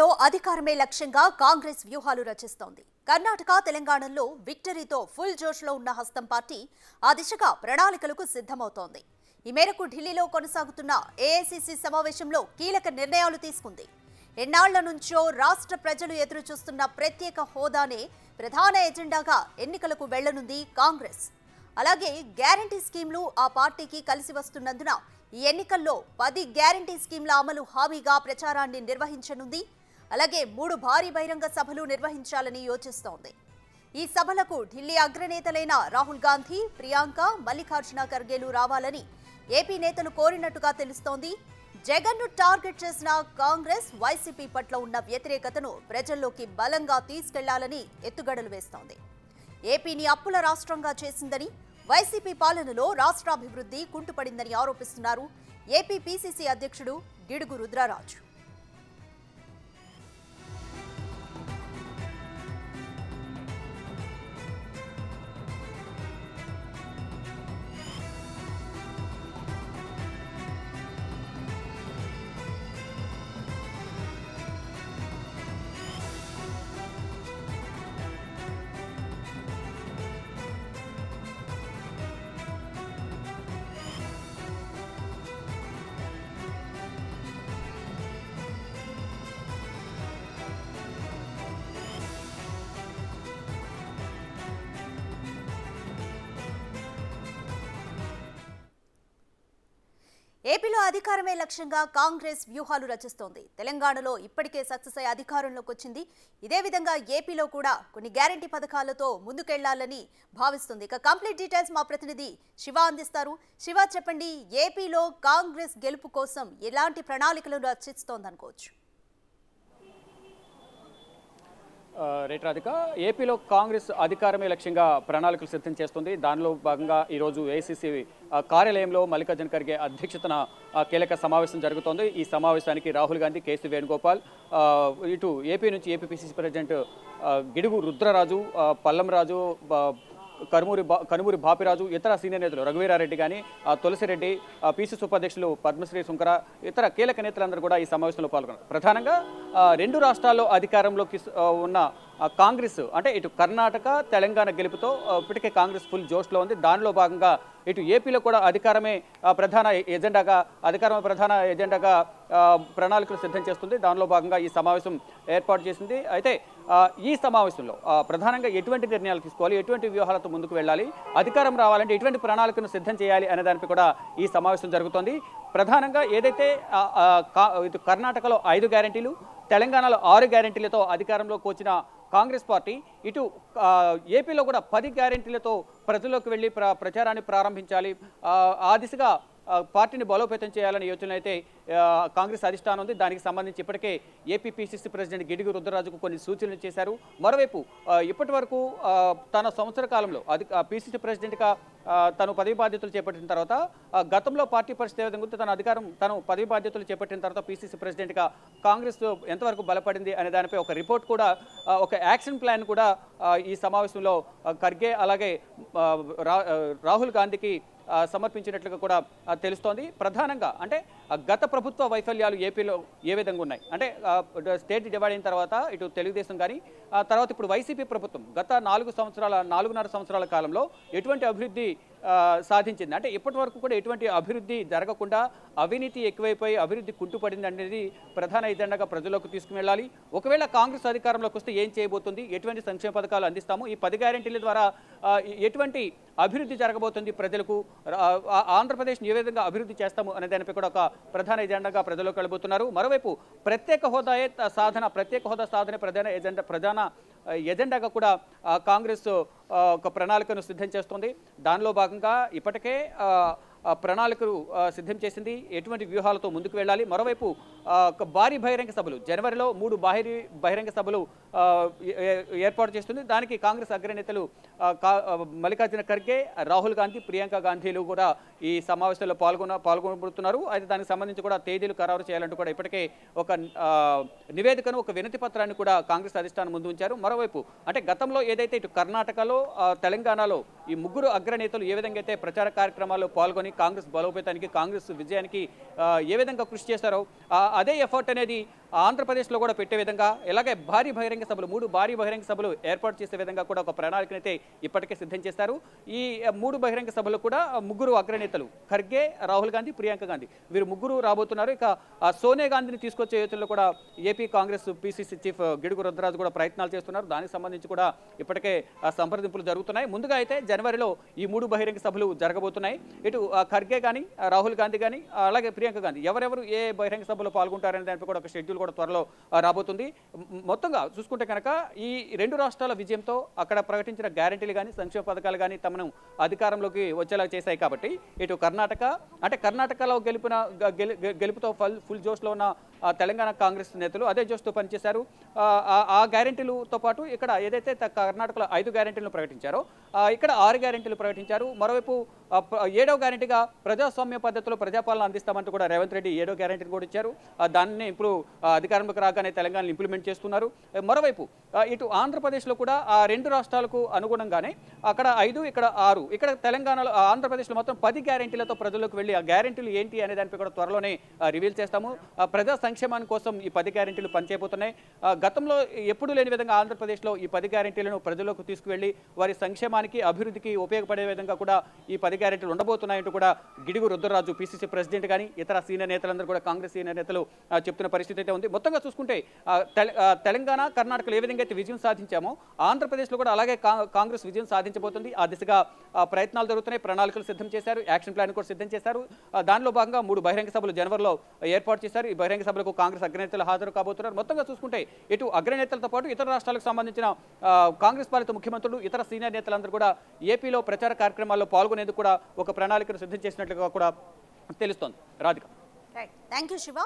ఏపీలో అధికారమే లక్ష్యంగా కాంగ్రెస్ వ్యూహాలు రచిస్తోంది. కర్ణాటక, తెలంగాణలో విక్టరీతో ఫుల్ జోష్లో ఉన్న హస్తం పార్టీ ఆ దిశగా ప్రణాళికలకు సిద్ధమవుతోంది. ఈ మేరకు ఢిల్లీలో కొనసాగుతున్న ఏఐసీసీ సమావేశంలో కీలక నిర్ణయాలు తీసుకుంది. ఎన్నాళ్ల నుంచో రాష్ట్ర ప్రజలు ఎదురు చూస్తున్న ప్రత్యేక హోదానే ప్రధాన ఎజెండాగా ఎన్నికలకు వెళ్లనుంది కాంగ్రెస్. అలాగే గ్యారంటీ స్కీమ్లు ఆ పార్టీకి కలిసి వస్తున్నందున ఈ ఎన్నికల్లో 10 గ్యారంటీ స్కీమ్ల అమలు హామీగా ప్రచారాన్ని నిర్వహించనుంది. అలాగే 3 భారీ బహిరంగ సభలు నిర్వహించాలని యోచిస్తోంది. ఈ సభలకు ఢిల్లీ అగ్రనేతలైన రాహుల్ గాంధీ, ప్రియాంక, మల్లికార్జున ఖర్గేలు రావాలని ఏపీ నేతలు కోరినట్టుగా తెలుస్తోంది. జగన్ను టార్గెట్ చేసిన కాంగ్రెస్ వైసీపీ పట్ల ఉన్న వ్యతిరేకతను ప్రజల్లోకి బలంగా తీసుకెళ్లాలని ఎత్తుగడలు వేస్తోంది. ఏపీని అప్పుల రాష్ట్రంగా చేసిందని, వైసీపీ పాలనలో రాష్ట్రాభివృద్ధి కుంటుపడిందని ఆరోపిస్తున్నారు ఏపీ పీసీసీ అధ్యక్షుడు గిడుగు రుద్రరాజు. ఏపీలో అధికారమే లక్ష్యంగా కాంగ్రెస్ వ్యూహాలు రచిస్తోంది. తెలంగాణలో ఇప్పటికే సక్సెస్ అయ్యి అధికారంలోకి వచ్చింది. ఇదే విధంగా ఏపీలో కూడా కొన్ని గ్యారంటీ పథకాలతో ముందుకెళ్లాలని భావిస్తుంది. ఇక కంప్లీట్ డీటెయిల్స్ మా ప్రతినిధి శివ అందిస్తారు. శివ, చెప్పండి, ఏపీలో కాంగ్రెస్ గెలుపు కోసం ఎలాంటి ప్రణాళికలు రచిస్తోందనుకోవచ్చు? రైట్ రాధిక, ఏపీలో కాంగ్రెస్ అధికారమే లక్ష్యంగా ప్రణాళికలు సిద్ధం చేస్తుంది. దానిలో భాగంగా ఈరోజు ఏఐసీసీ కార్యాలయంలో మల్లికార్జున ఖర్గే అధ్యక్షతన కీలక సమావేశం జరుగుతోంది. ఈ సమావేశానికి రాహుల్ గాంధీ, కేసీ వేణుగోపాల్, ఇటు ఏపీ నుంచి ఏపీపీసీసీ ప్రెసిడెంట్ గిడుగు రుద్రరాజు, పల్లంరాజు, కనుమూరి బాపిరాజు, ఇతర సీనియర్ నేతలు రఘువీరారెడ్డి కానీ, తులసిరెడ్డి, పీసీసీ ఉపాధ్యక్షులు పద్మశ్రీ శుంకర, ఇతర కీలక నేతలందరూ కూడా ఈ సమావేశంలో పాల్గొన్నారు. ప్రధానంగా 2 రాష్ట్రాల్లో అధికారంలోకి ఉన్న కాంగ్రెస్, అంటే ఇటు కర్ణాటక, తెలంగాణ గెలుపుతో ఇప్పటికే కాంగ్రెస్ ఫుల్ జోష్లో ఉంది. దానిలో భాగంగా ఇటు ఏపీలో కూడా అధికారమే ప్రధాన ఎజెండాగా ప్రణాళికలు సిద్ధం చేస్తుంది. దానిలో భాగంగా ఈ సమావేశం ఏర్పాటు చేసింది. అయితే ఈ సమావేశంలో ప్రధానంగా ఎటువంటి నిర్ణయాలు తీసుకోవాలి, ఎటువంటి వ్యూహాలతో ముందుకు వెళ్ళాలి, అధికారం రావాలంటే ఎటువంటి ప్రణాళికను సిద్ధం చేయాలి అనే దానిపై కూడా ఈ సమావేశం జరుగుతోంది. ప్రధానంగా ఏదైతే ఇటు కర్ణాటకలో 5 గ్యారెంటీలు, తెలంగాణలో 6 గ్యారెంటీలతో అధికారంలోకి వచ్చిన కాంగ్రెస్ పార్టీ ఇటు ఏపీలో కూడా 10 గ్యారెంటీలతో ప్రజల్లోకి వెళ్ళి ప్రచారాన్ని ప్రారంభించాలి, ఆ దిశగా పార్టీని బలోపేతం చేయాలనే యోచన అయితే కాంగ్రెస్ అధిష్టానం ఉంది. దానికి సంబంధించి ఇప్పటికే ఏపీ పీసీసీ ప్రెసిడెంట్ గిడుగు రుద్రరాజుకు కొన్ని సూచనలు చేశారు. మరోవైపు ఇప్పటి వరకు తన సంవత్సర కాలంలో పీసీసీ ప్రెసిడెంట్గా తను పదవి బాధ్యతలు చేపట్టిన తర్వాత గతంలో పార్టీ పరిస్థితి ఏ విధంగా ఉంటే తను పదవి బాధ్యతలు చేపట్టిన తర్వాత పీసీసీ ప్రెసిడెంట్గా కాంగ్రెస్ ఎంతవరకు బలపడింది అనే దానిపై ఒక రిపోర్ట్ కూడా, ఒక యాక్షన్ ప్లాన్ కూడా ఈ సమావేశంలో ఖర్గే అలాగే రాహుల్ గాంధీకి సమర్పించినట్లుగా కూడా తెలుస్తోంది. ప్రధానంగా అంటే గత ప్రభుత్వ వైఫల్యాలు ఏపీలో ఏ విధంగా ఉన్నాయి అంటే, స్టేట్ డివైడ్ అయిన తర్వాత ఇటు తెలుగుదేశం కానీ తర్వాత ఇప్పుడు వైసీపీ ప్రభుత్వం గత 4.5 సంవత్సరాల కాలంలో ఎటువంటి అభివృద్ధి సాధించింది అంటే, ఇప్పటి వరకు కూడా ఎటువంటి అభివృద్ధి జరగకుండా అవినీతి ఎక్కువైపోయి అభివృద్ధి కుంటుపడింది అనేది ప్రధాన ఎజెండాగా ప్రజల్లోకి తీసుకువెళ్ళాలి. ఒకవేళ కాంగ్రెస్ అధికారంలోకి వస్తే ఏం చేయబోతుంది, ఎటువంటి సంక్షేమ పథకాలు అందిస్తాము, ఈ 10 గ్యారెంటీల ద్వారా ఎటువంటి అభివృద్ధి జరగబోతుంది, ప్రజలకు ఆంధ్రప్రదేశ్ని ఏ విధంగా అభివృద్ధి చేస్తాము అనే దానిపై కూడా ఒక ప్రధాన ఎజెండాగా ప్రజల్లోకి వెళ్ళబోతున్నారు. మరోవైపు ప్రత్యేక హోదా సాధన ప్రధాన ఎజెండాగా కూడా కాంగ్రెస్ ఒక ప్రణాళికను సిద్ధం చేస్తుంది. దానిలో భాగంగా ఇప్పటికే ప్రణాళికలు సిద్ధం చేసింది, ఎటువంటి వ్యూహాలతో ముందుకు వెళ్ళాలి. మరోవైపు భారీ బహిరంగ సభలు జనవరిలో 3 భారీ బహిరంగ సభలు ఏర్పాటు చేస్తుంది. దానికి కాంగ్రెస్ అగ్రనేతలు మల్లికార్జున ఖర్గే, రాహుల్ గాంధీ, ప్రియాంక గాంధీలు కూడా ఈ సమావేశంలో పాల్గొనబోతున్నారు. అయితే దానికి సంబంధించి కూడా తేదీలు ఖరారు చేయాలంటూ కూడా ఇప్పటికే ఒక నివేదికను, ఒక వినతి పత్రాన్ని కూడా కాంగ్రెస్ అధిష్టానం ముందు ఉంచారు. మరోవైపు అంటే గతంలో ఏదైతే ఇటు కర్ణాటకలో, తెలంగాణలో ఈ 3 అగ్రనేతలు ఏ విధంగా అయితే ప్రచార కార్యక్రమాల్లో పాల్గొని కాంగ్రెస్ బలోపేతానికి, కాంగ్రెస్ విజయానికి ఏ విధంగా కృషి చేశారో అదే ఎఫర్ట్ అనేది ఆంధ్రప్రదేశ్లో కూడా పెట్టే విధంగా ఇలాగే భారీ బహిరంగ సభలు 3 భారీ బహిరంగ సభలు ఏర్పాటు చేసే విధంగా కూడా ఒక ప్రణాళికనైతే ఇప్పటికే సిద్ధం చేశారు. ఈ 3 బహిరంగ సభలు కూడా ముగ్గురు అగ్రనేతలు ఖర్గే, రాహుల్ గాంధీ, ప్రియాంక గాంధీ వీరు ముగ్గురు రాబోతున్నారు. ఇక సోనియా గాంధీని తీసుకొచ్చే యోచనలో కూడా AP Congress PCC chief Gidugu Rudraraju కూడా ప్రయత్నాలు చేస్తున్నారు. దానికి సంబంధించి కూడా ఇప్పటికే సంప్రదింపులు జరుగుతున్నాయి. ముందుగా అయితే జనవరిలో ఈ 3 బహిరంగ సభలు జరగబోతున్నాయి. ఇటు ఖర్గే కానీ, రాహుల్ గాంధీ కానీ, అలాగే ప్రియాంక గాంధీ ఎవరెవరు ఏ బహిరంగ సభలో పాల్గొంటారనే దానిపై కూడా ఒక షెడ్యూల్ కూడా త్వరలో రాబోతుంది. మొత్తంగా చూసుకుంటే కనుక ఈ 2 రాష్ట్రాల విజయంతో అక్కడ ప్రకటించిన గ్యారెంటీలు కానీ, సంక్షేమ పథకాలు కానీ తమను అధికారంలోకి వచ్చేలా చేశాయి. కాబట్టి ఇటు కర్ణాటకలో గెలుపుతో ఫుల్ జోష్లో ఉన్న తెలంగాణ కాంగ్రెస్ నేతలు అదే జోష్తో పనిచేశారు. ఆ గ్యారెంటీలతో పాటు ఇక్కడ ఏదైతే కర్ణాటకలో 5 గ్యారెంటీలను ప్రకటించారో ఇక్కడ 6 గ్యారెంటీలు ప్రకటించారు. మరోవైపు 7వ గ్యారెంటీగా ప్రజాస్వామ్య పద్ధతిలో ప్రజాపాలన అందిస్తామంటూ కూడా రేవంత్ రెడ్డి 7వ గ్యారెంటీని కూడా ఇచ్చారు. దాన్ని ఇప్పుడు అధికారంలోకి రాగానే తెలంగాణలో ఇంప్లిమెంట్ చేస్తున్నారు. మరోవైపు ఇటు ఆంధ్రప్రదేశ్లో కూడా ఆ 2 రాష్ట్రాలకు అనుగుణంగానే అక్కడ 5, ఇక్కడ 6, ఇక్కడ తెలంగాణలో ఆంధ్రప్రదేశ్లో మొత్తం 10 గ్యారెంటీలతో ప్రజల్లోకి వెళ్ళి ఆ గ్యారెంటీలు ఏంటి అనే దానిపై కూడా త్వరలోనే రివీల్ చేస్తాము. ప్రజా సంక్షేమాని కోసం ఈ 10 గ్యారెంటీలు పనిచేయబోతున్నాయి. గతంలో ఎప్పుడూ లేని విధంగా ఆంధ్రప్రదేశ్లో ఈ 10 గ్యారెంటీలను ప్రజల్లోకి తీసుకువెళ్ళి వారి సంక్షేమానికి, అభివృద్ధికి ఉపయోగపడే విధంగా కూడా ఈ 10 గ్యారెంటీలు ఉండబోతున్నాయంటూ కూడా గిడుగు రుద్రరాజు పిసిసి ప్రెసిడెంట్ కానీ ఇతర సీనియర్ నేతలందరూ కూడా కాంగ్రెస్ సీనియర్ నేతలు చెప్తున్న పరిస్థితి అయితే ఉంది. మొత్తంగా చూసుకుంటే తెలంగాణ, కర్ణాటకలో ఏ విధంగా అయితే విజయం సాధించామో ఆంధ్రప్రదేశ్లో కూడా అలాగే కాంగ్రెస్ విజయం సాధించబోతుంది. ఆ దిశగా ప్రయత్నాలు జరుగుతున్నాయి. ప్రణాళికలు సిద్ధం చేశారు, యాక్షన్ ప్లాన్ కూడా సిద్ధం చేశారు. దానిలో భాగంగా 3 బహిరంగ సభలు జనవరిలో ఏర్పాటు చేశారు. ఈ బహిరంగ సభలకు కాంగ్రెస్ అగ్రనేతలు హాజరు కాబోతున్నారు. మొత్తంగా చూసుకుంటే ఇటు అగ్రనేతలతో పాటు ఇతర రాష్ట్రాలకు సంబంధించిన కాంగ్రెస్ పాలిత ముఖ్యమంత్రులు, ఇతర సీనియర్ నేతలందరూ కూడా ఏపీలో ప్రచార కార్యక్రమాల్లో పాల్గొనేందుకు కూడా ఒక ప్రణాళికను సిద్ధం చేసినట్లుగా కూడా తెలుస్తోంది. రాధిక. Thank you Shiva.